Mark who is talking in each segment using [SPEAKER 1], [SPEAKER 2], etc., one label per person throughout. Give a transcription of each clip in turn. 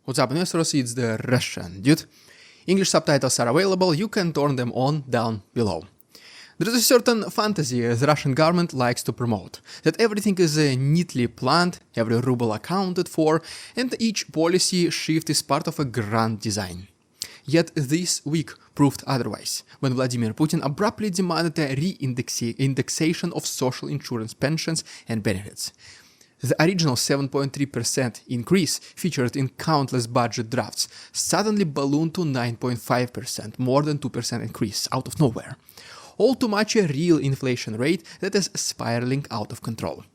[SPEAKER 1] What's up, investors? It's the Russian dude. English subtitles are available, you can turn them on down below. There is a certain fantasy the Russian government likes to promote, that everything is neatly planned, every ruble accounted for, and each policy shift is part of a grand design. Yet this week proved otherwise, when Vladimir Putin abruptly demanded a re-indexation of social insurance pensions and benefits. The original 7.3% increase featured in countless budget drafts suddenly ballooned to 9.5%, more than 2% increase out of nowhere. All too much a real inflation rate that is spiraling out of control.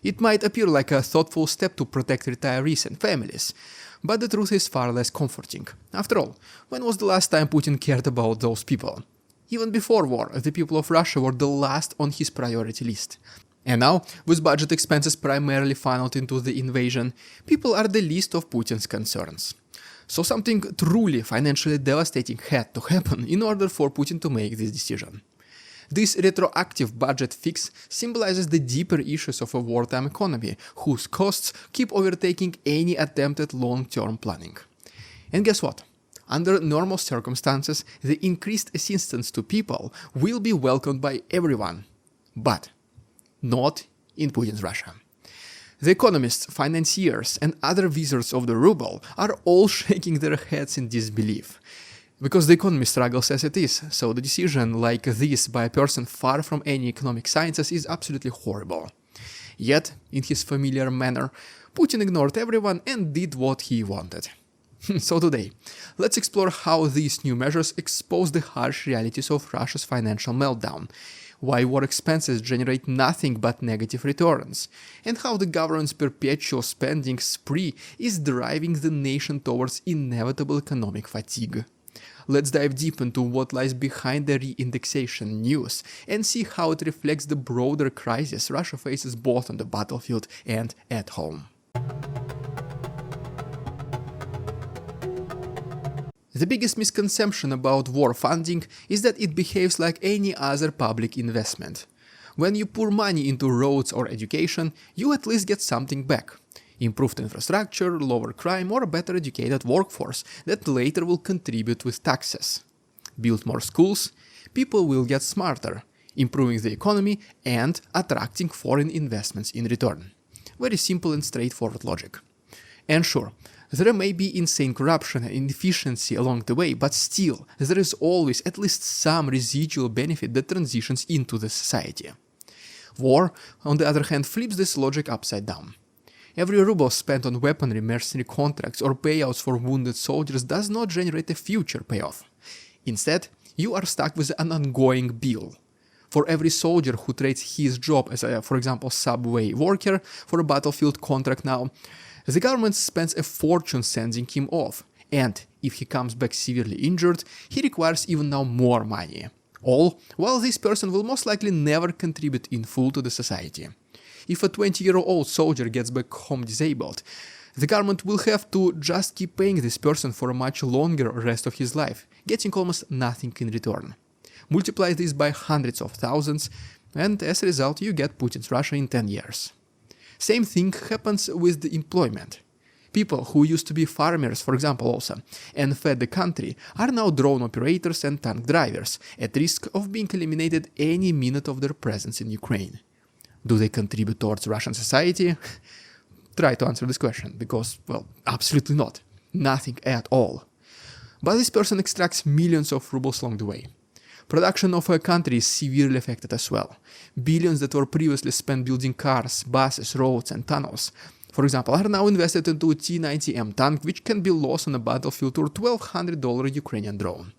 [SPEAKER 1] It might appear like a thoughtful step to protect retirees and families, but the truth is far less comforting. After all, when was the last time Putin cared about those people? Even before war, the people of Russia were the last on his priority list. And now, with budget expenses primarily funneled into the invasion, people are the least of Putin's concerns. So something truly financially devastating had to happen in order for Putin to make this decision. This retroactive budget fix symbolizes the deeper issues of a wartime economy, whose costs keep overtaking any attempted long-term planning. And guess what? Under normal circumstances, the increased assistance to people will be welcomed by everyone. But not in Putin's Russia. The economists, financiers, and other wizards of the ruble are all shaking their heads in disbelief. Because the economy struggles as it is, so the decision like this by a person far from any economic sciences is absolutely horrible. Yet, in his familiar manner, Putin ignored everyone and did what he wanted. So today, let's explore how these new measures expose the harsh realities of Russia's financial meltdown, why war expenses generate nothing but negative returns, and how the government's perpetual spending spree is driving the nation towards inevitable economic fatigue. Let's dive deep into what lies behind the re-indexation news and see how it reflects the broader crisis Russia faces both on the battlefield and at home. The biggest misconception about war funding is that it behaves like any other public investment. When you pour money into roads or education, you at least get something back. Improved infrastructure, lower crime, or a better educated workforce that later will contribute with taxes. Build more schools, people will get smarter, improving the economy and attracting foreign investments in return. Very simple and straightforward logic. And sure, there may be insane corruption and inefficiency along the way, but still, there is always at least some residual benefit that transitions into the society. War, on the other hand, flips this logic upside down. Every ruble spent on weaponry, mercenary contracts, or payouts for wounded soldiers does not generate a future payoff. Instead, you are stuck with an ongoing bill. For every soldier who trades his job as a, for example, subway worker for a battlefield contract now, the government spends a fortune sending him off, and if he comes back severely injured, he requires even now more money. All while this person will most likely never contribute in full to the society. If a 20-year-old soldier gets back home disabled, the government will have to just keep paying this person for a much longer rest of his life, getting almost nothing in return. Multiply this by hundreds of thousands, and as a result you get Putin's Russia in 10 years. Same thing happens with the employment. People who used to be farmers, for example, also, and fed the country, are now drone operators and tank drivers, at risk of being eliminated any minute of their presence in Ukraine. Do they contribute towards Russian society? Try to answer this question, because, well, absolutely not. Nothing at all. But this person extracts millions of rubles along the way. Production of a country is severely affected as well. Billions that were previously spent building cars, buses, roads and tunnels, for example, are now invested into a T-90M tank, which can be lost on a battlefield or $1,200 Ukrainian drone.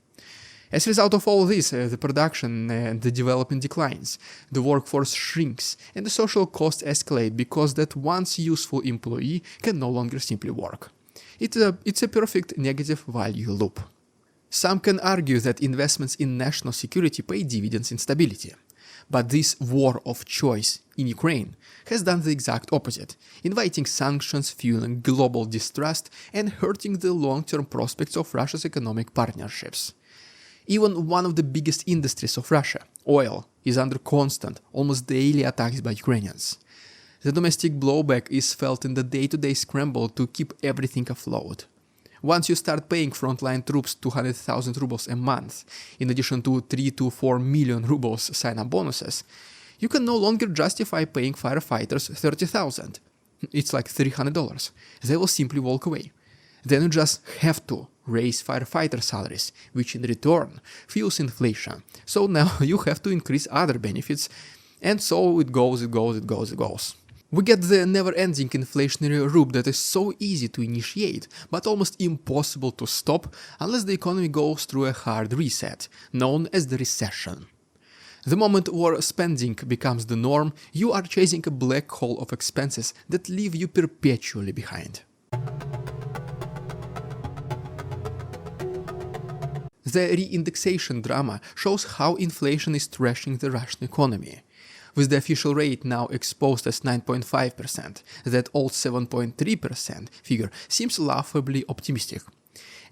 [SPEAKER 1] As a result of all this, the production and the development declines, the workforce shrinks, and the social costs escalate because that once useful employee can no longer simply work. It's a perfect negative value loop. Some can argue that investments in national security pay dividends in stability. But this war of choice in Ukraine has done the exact opposite, inviting sanctions, fueling global distrust, and hurting the long-term prospects of Russia's economic partnerships. Even one of the biggest industries of Russia, oil, is under constant, almost daily attacks by Ukrainians. The domestic blowback is felt in the day-to-day scramble to keep everything afloat. Once you start paying frontline troops 200,000 rubles a month, in addition to 3 to 4 million rubles sign-up bonuses, you can no longer justify paying firefighters 30,000. It's like $300. They will simply walk away. Then you just have to raise firefighter salaries, which in return fuels inflation. So now you have to increase other benefits, and so it goes. We get the never-ending inflationary loop that is so easy to initiate, but almost impossible to stop unless the economy goes through a hard reset, known as the recession. The moment war spending becomes the norm, you are chasing a black hole of expenses that leave you perpetually behind. The re-indexation drama shows how inflation is trashing the Russian economy. With the official rate now exposed as 9.5%, that old 7.3% figure seems laughably optimistic.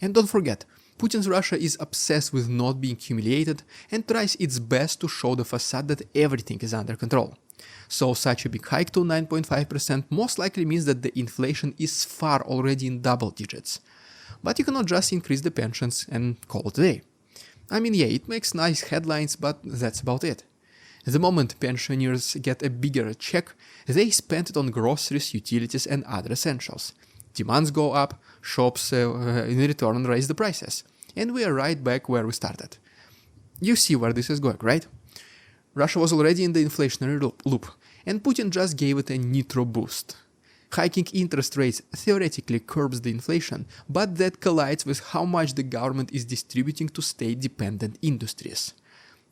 [SPEAKER 1] And don't forget, Putin's Russia is obsessed with not being humiliated and tries its best to show the facade that everything is under control. So such a big hike to 9.5% most likely means that the inflation is far already in double digits. But you cannot just increase the pensions and call it a day. I mean, yeah, it makes nice headlines, but that's about it. The moment pensioners get a bigger check, they spend it on groceries, utilities and other essentials. Demands go up, shops in return raise the prices. And we are right back where we started. You see where this is going, right? Russia was already in the inflationary loop, and Putin just gave it a nitro boost. Hiking interest rates theoretically curbs the inflation, but that collides with how much the government is distributing to state-dependent industries.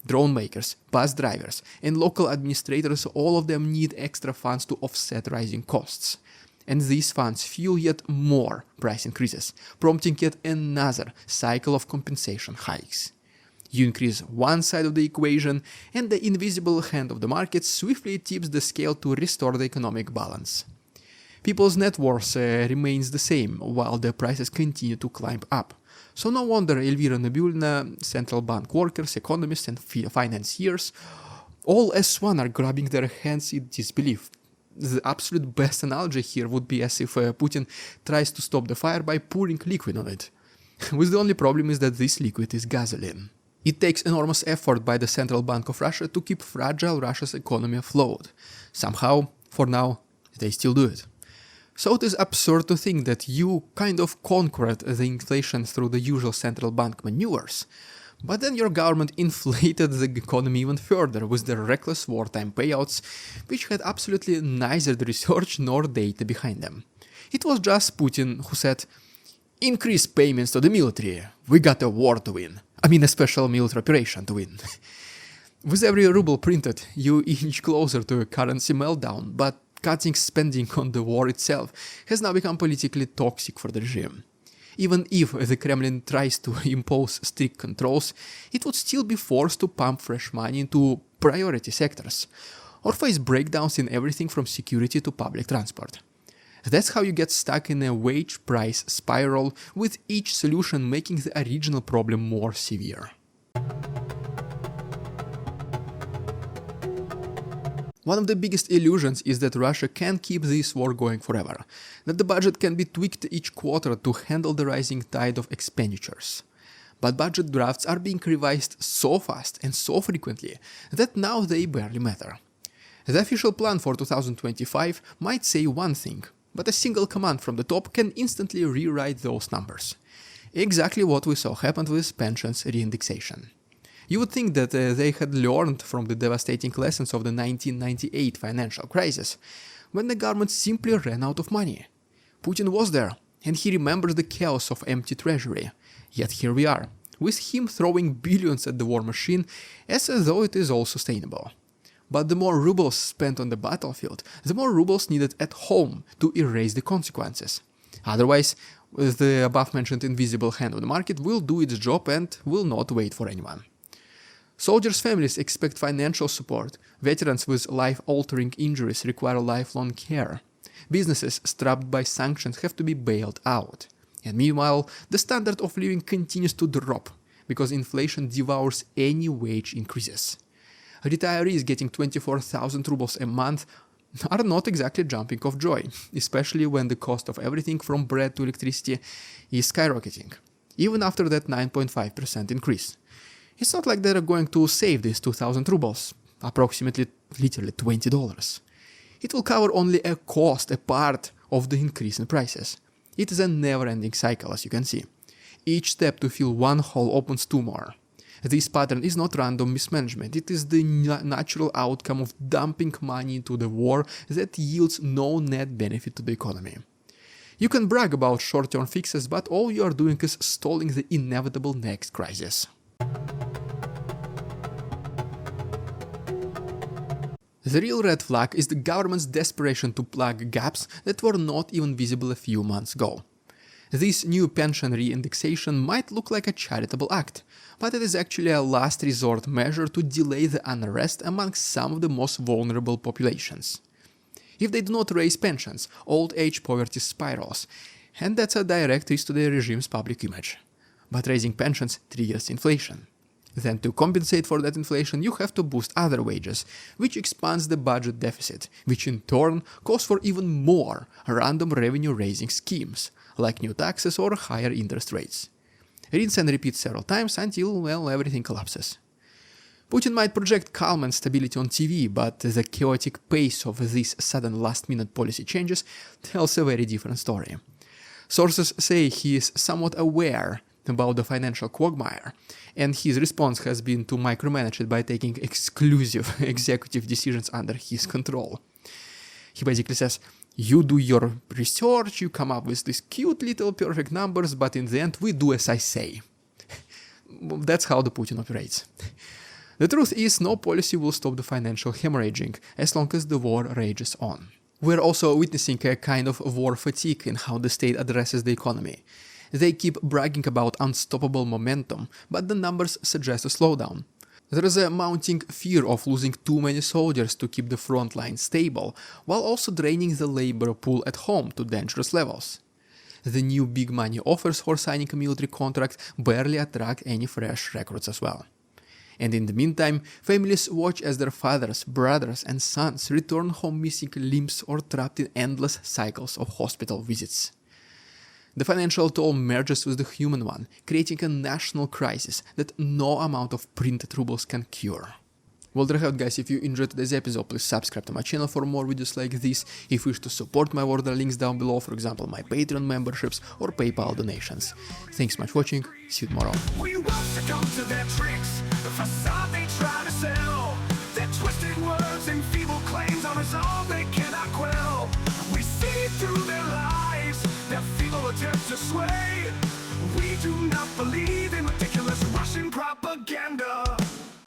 [SPEAKER 1] Drone makers, bus drivers, and local administrators, all of them need extra funds to offset rising costs. And these funds fuel yet more price increases, prompting yet another cycle of compensation hikes. You increase one side of the equation, and the invisible hand of the market swiftly tips the scale to restore the economic balance. People's net worth remains the same, while the prices continue to climb up. So no wonder Elvira Nabiulina, central bank workers, economists and financiers, all as one are grabbing their hands in disbelief. The absolute best analogy here would be as if Putin tries to stop the fire by pouring liquid on it. With the only problem is that this liquid is gasoline. It takes enormous effort by the Central Bank of Russia to keep fragile Russia's economy afloat. Somehow, for now, they still do it. So it is absurd to think that you kind of conquered the inflation through the usual central bank maneuvers, but then your government inflated the economy even further with their reckless wartime payouts, which had absolutely neither the research nor data behind them. It was just Putin who said, "Increase payments to the military, we got a war to win. I mean a special military operation to win." With every ruble printed, you inch closer to a currency meltdown, but cutting spending on the war itself has now become politically toxic for the regime. Even if the Kremlin tries to impose strict controls, it would still be forced to pump fresh money into priority sectors, or face breakdowns in everything from security to public transport. That's how you get stuck in a wage price spiral, with each solution making the original problem more severe. One of the biggest illusions is that Russia can keep this war going forever, that the budget can be tweaked each quarter to handle the rising tide of expenditures. But budget drafts are being revised so fast and so frequently that now they barely matter. The official plan for 2025 might say one thing, but a single command from the top can instantly rewrite those numbers. Exactly what we saw happened with pensions re-indexation. You would think that they had learned from the devastating lessons of the 1998 financial crisis, when the government simply ran out of money. Putin was there, and he remembers the chaos of empty treasury. Yet here we are, with him throwing billions at the war machine as though it is all sustainable. But the more rubles spent on the battlefield, the more rubles needed at home to erase the consequences. Otherwise, the above-mentioned invisible hand of the market will do its job and will not wait for anyone. Soldiers' families expect financial support, veterans with life-altering injuries require lifelong care, businesses strapped by sanctions have to be bailed out, and meanwhile, the standard of living continues to drop, because inflation devours any wage increases. Retirees getting 24,000 rubles a month are not exactly jumping off joy, especially when the cost of everything from bread to electricity is skyrocketing, even after that 9.5% increase. It's not like they're going to save these 2,000 rubles, approximately literally $20. It will cover only a part of the increase in prices. It is a never-ending cycle, as you can see. Each step to fill one hole opens two more. This pattern is not random mismanagement, it is the natural outcome of dumping money into the war that yields no net benefit to the economy. You can brag about short-term fixes, but all you are doing is stalling the inevitable next crisis. The real red flag is the government's desperation to plug gaps that were not even visible a few months ago. This new pension re-indexation might look like a charitable act, but it is actually a last resort measure to delay the unrest among some of the most vulnerable populations. If they do not raise pensions, old age poverty spirals, and that's a direct risk to the regime's public image. But raising pensions triggers inflation. Then to compensate for that inflation, you have to boost other wages, which expands the budget deficit, which in turn calls for even more random revenue-raising schemes, like new taxes or higher interest rates. Rinse and repeat several times until, well, everything collapses. Putin might project calm and stability on TV, but the chaotic pace of these sudden last-minute policy changes tells a very different story. Sources say he is somewhat aware about the financial quagmire, and his response has been to micromanage it by taking exclusive executive decisions under his control. He basically says, you do your research, you come up with these cute little perfect numbers, but in the end we do as I say. That's how the Putin operates. The truth is, no policy will stop the financial hemorrhaging as long as the war rages on. We're also witnessing a kind of war fatigue in how the state addresses the economy. They keep bragging about unstoppable momentum, but the numbers suggest a slowdown. There is a mounting fear of losing too many soldiers to keep the front line stable, while also draining the labor pool at home to dangerous levels. The new big money offers for signing a military contract barely attract any fresh recruits as well. And in the meantime, families watch as their fathers, brothers and sons return home missing limbs or trapped in endless cycles of hospital visits. The financial toll merges with the human one, creating a national crisis that no amount of printed rubles can cure. Well, there you have it, guys. If you enjoyed today's episode, please subscribe to my channel for more videos like this. If you wish to support my work, there are links down below, for example, my Patreon memberships or PayPal donations. Thanks so much for watching. See you tomorrow.
[SPEAKER 2] We won't succumb to their tricks, the facade they try to sell. Their twisted words and feeble claims on us all they cannot quell. We see through their lies, their feeble attempts to sway. We do not believe